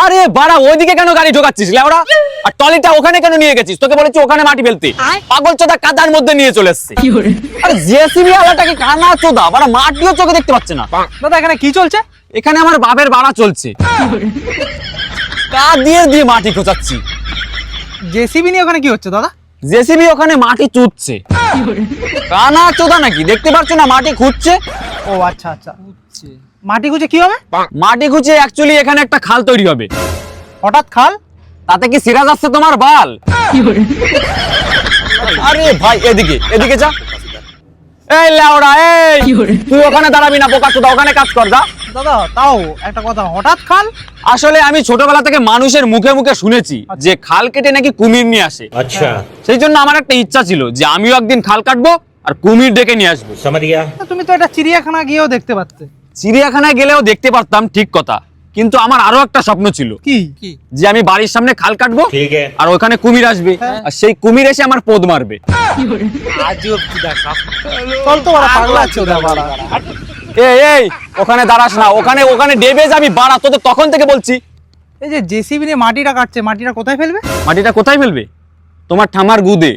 আরে বাড়া, ওইদিকে কেন গাড়ি ঢোকাচ্ছিস লেওড়া? আর টলিটা ওখানে কেন নিয়ে গেছিস? তোকে বলেছি ওখানে মাটি ফেলতে, পাগল চোদা কাদার মধ্যে নিয়ে চলে এসেছে। আরে জেসিবি ওয়ালাটাকে কানা চোদা, বাড়া মাটিও চোখে দেখতে পাচ্ছে না। দাদা এখানে কি চলছে? এখানে আমার বাপের বাড়া চলছে, কাদ দিয়ে দিয়ে মাটি খোঁচাচ্ছি। জেসিবি নিয়ে ওখানে কি হচ্ছে দাদা? জেসিবি ওখানে মাটি চুদছে। কানা চোদা নাকি, দেখতে পাচ্ছ না মাটি খুঁজছে? ও আচ্ছা আচ্ছা, মাটি খুঁজে কি হবে? মাটি খুঁজে অ্যাকচুয়ালি এখানে একটা খাল তৈরি হবে। হঠাৎ খাল? তাতে কি সিরাজ আসছে তোমার বাল? আরে ভাই এদিকে এদিকে যা। এই লেওড়া, এই তুই ওখানে দাঁড়াবি না বোকা চোদা, ওখানে কাজ কর যা। দাদা তাও একটা কথা, হঠাৎ খাল? আসলে আমি ছোটবেলা থেকে মানুষের মুখে মুখে শুনেছি যে খাল কেটে নাকি কুমির নিয়ে আসে। अच्छा সেই জন্য আমার একটা ইচ্ছা ছিল যে আমিও একদিন খাল কাটবো আর কুমির ডেকে নিয়ে আসবো। समझ गया। তুমি তো এটা চিড়িয়াখানা গিয়েও দেখতে পারতে। চিড়িয়াখানায় গেলেও দেখতে পারতাম, ঠিক কথা, কিন্তু আমার আরো একটা স্বপ্ন ছিল কি? যে আমি বাড়ির সামনে খাল কাটবো ठीक है। আর ওখানে কুমির আসবে আর সেই কুমির এসে আমার পোদ মারবে। চল তো বাড়া, পাগলা আছে ওটা বাড়া। এই এই ওখানে দাঁড়াস না, ওখানে ওখানে ডেবে যাবি বাড়া, তোদের তখন থেকে বলছি। এই যে জেসিবি নিয়ে মাটিটা কাটছে, মাটিটা কোথায় ফেলবে? মাটিটা কোথায় ফেলবে? তোমার ঠামার গুদে।